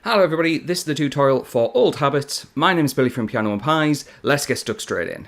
Hello everybody, this is the tutorial for Old Habits. My name is Billy from Piano and Pies. Let's get stuck straight in.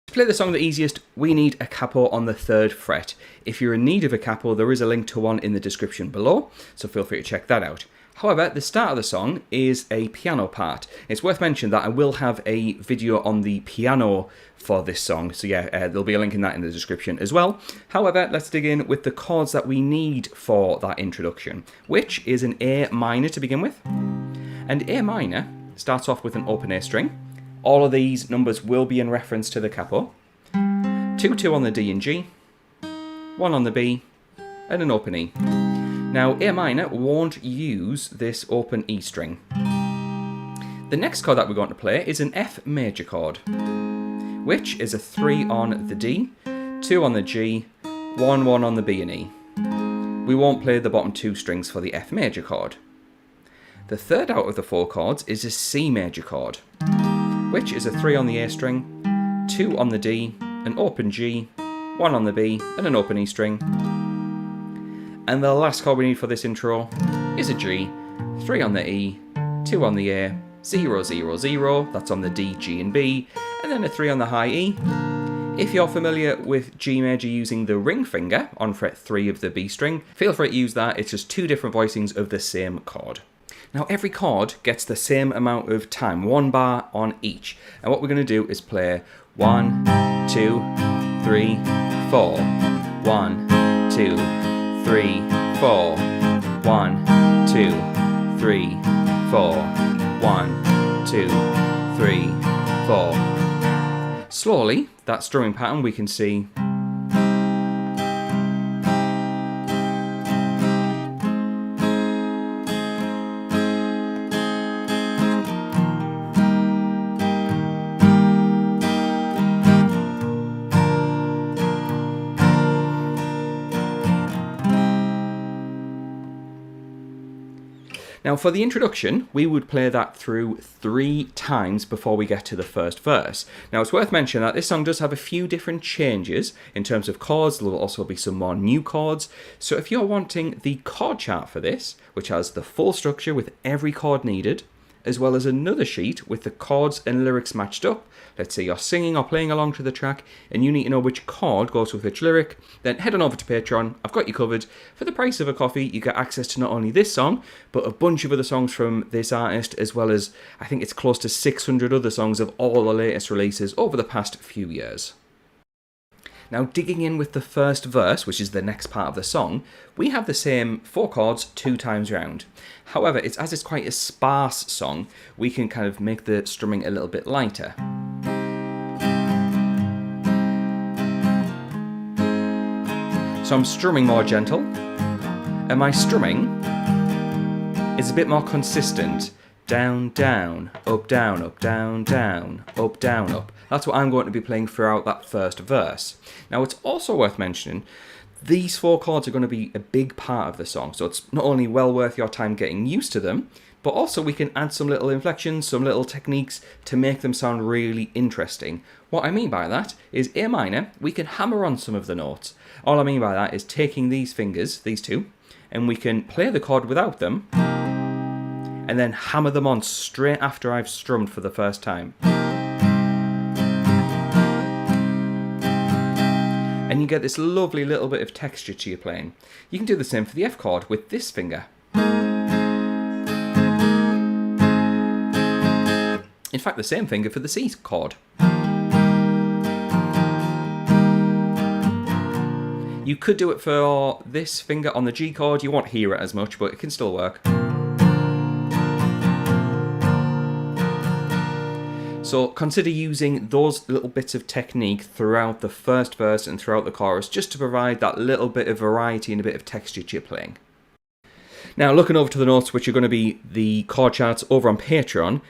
To play the song the easiest, we need a capo on the 3rd fret. If you're in need of a capo, there is a link to one in the description below, so feel free to check that out. However, the start of the song is a piano part. It's worth mentioning that I will have a video on the piano for this song, so yeah, there'll be a link in that in the description as well. However, let's dig in with the chords that we need for that introduction, which is an A minor to begin with. And A minor starts off with an open A string. All of these numbers will be in reference to the capo. 2-2 on the D and G, 1 on the B, and an open E. Now, A minor won't use this open E string. The next chord that we're going to play is an F major chord, which is a 3 on the D, 2 on the G, 1 on the B and E. We won't play the bottom 2 strings for the F major chord. The third out of the 4 chords is a C major chord, which is a 3 on the A string, 2 on the D, an open G, 1 on the B, and an open E string. And the last chord we need for this intro is a G, 3 on the E, 2 on the A, 0, 0, 0, that's on the D, G and B, and then a 3 on the high E. If you're familiar with G major using the ring finger on fret 3 of the B string, feel free to use that, it's just 2 different voicings of the same chord. Now every chord gets the same amount of time, 1 bar on each, and what we're going to do is play 1, 2, 3, 4, 1, 2, 3, 4, 1, 2, 3, 4, 1, 2, 3, 4. Slowly, that strumming pattern we can see. Now for the introduction, we would play that through 3 times before we get to the first verse. Now it's worth mentioning that this song does have a few different changes in terms of chords. There will also be some more new chords. So if you're wanting the chord chart for this, which has the full structure with every chord needed, as well as another sheet with the chords and lyrics matched up. Let's say you're singing or playing along to the track and you need to know which chord goes with which lyric, then head on over to Patreon. I've got you covered. For the price of a coffee, you get access to not only this song, but a bunch of other songs from this artist, as well as I think it's close to 600 other songs of all the latest releases over the past few years. Now digging in with the first verse, which is the next part of the song, we have the same 4 chords 2 times round. However, as it's quite a sparse song, we can kind of make the strumming a little bit lighter. So I'm strumming more gentle, and my strumming is a bit more consistent. Down, down, up, down, up, down, down, up, down, up. That's what I'm going to be playing throughout that first verse. Now it's also worth mentioning, these 4 chords are going to be a big part of the song, so it's not only well worth your time getting used to them, but also we can add some little inflections, some little techniques to make them sound really interesting. What I mean by that is A minor, we can hammer on some of the notes. All I mean by that is taking these fingers, these 2, and we can play the chord without them, and then hammer them on straight after I've strummed for the first time. And you get this lovely little bit of texture to your playing. You can do the same for the F chord with this finger. In fact, the same finger for the C chord. You could do it for this finger on the G chord. You won't hear it as much, but it can still work. So consider using those little bits of technique throughout the first verse and throughout the chorus, just to provide that little bit of variety and a bit of texture to your playing. Now looking over to the notes, which are going to be the chord charts over on Patreon,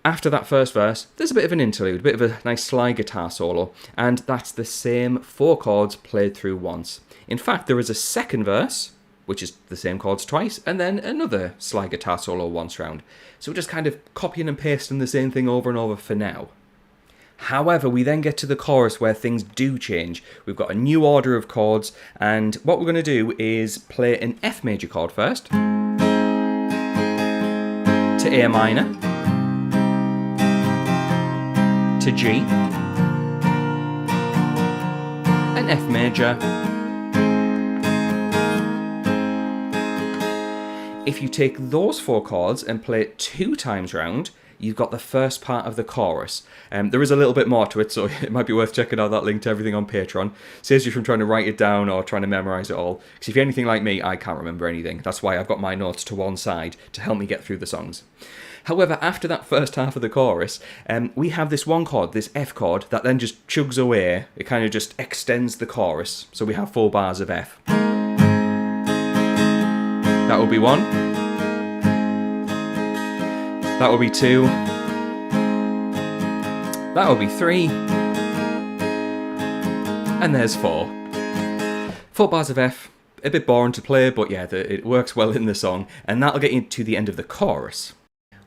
after that first verse, there's a bit of an interlude, a bit of a nice slide guitar solo, and that's the same 4 chords played through once. In fact, there is a second verse, which is the same chords twice, and then another slide guitar solo once round. So we're just kind of copying and pasting the same thing over and over for now. However, we then get to the chorus where things do change. We've got a new order of chords, and what we're going to do is play an F major chord first. to A minor, to G, an F major. If you take those 4 chords and play it 2 times round, you've got the first part of the chorus. There is a little bit more to it, so it might be worth checking out that link to everything on Patreon. Saves you from trying to write it down or trying to memorise it all. Because if you're anything like me, I can't remember anything. That's why I've got my notes to one side to help me get through the songs. However, after that first half of the chorus, we have this one chord, this F chord, that then just chugs away. It kind of just extends the chorus. So we have 4 bars of F. That will be 1. That will be 2. That will be 3. And there's 4. 4 bars of F. A bit boring to play, but yeah, it works well in the song. And that'll get you to the end of the chorus.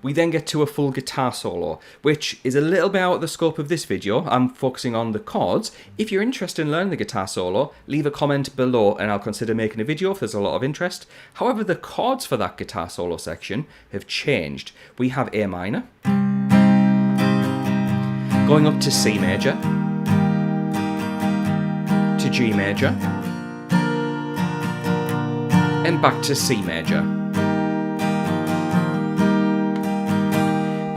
We then get to a full guitar solo, which is a little bit out of the scope of this video. I'm focusing on the chords. If you're interested in learning the guitar solo, leave a comment below and I'll consider making a video if there's a lot of interest. However, the chords for that guitar solo section have changed. We have A minor, going up to C major, to G major, and back to C major.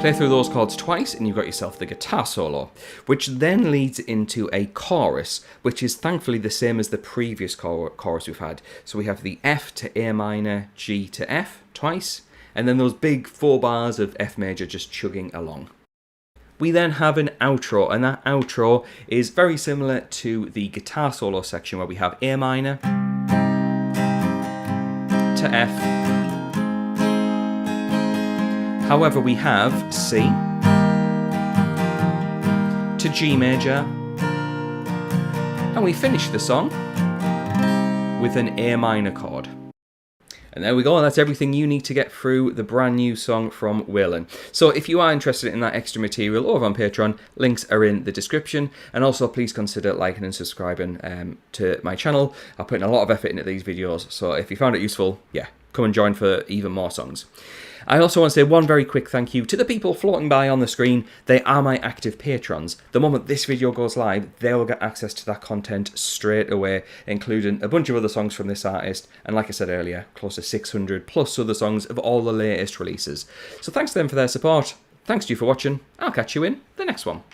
Play through those chords twice and you've got yourself the guitar solo, which then leads into a chorus, which is thankfully the same as the previous chorus we've had. So we have the F to A minor, G to F twice, and then those big 4 bars of F major just chugging along. We then have an outro, and that outro is very similar to the guitar solo section where we have A minor to F. However, we have C to G major, and we finish the song with an A minor chord. And there we go, that's everything you need to get through the brand new song from Waylon. So if you are interested in that extra material over on Patreon, links are in the description. And also please consider liking and subscribing to my channel. I'm putting a lot of effort into these videos, so if you found it useful, yeah, come and join for even more songs. I also want to say one very quick thank you to the people floating by on the screen. They are my active patrons. The moment this video goes live, they will get access to that content straight away, including a bunch of other songs from this artist, and like I said earlier, close to 600 plus other songs of all the latest releases. So thanks to them for their support. Thanks to you for watching. I'll catch you in the next one.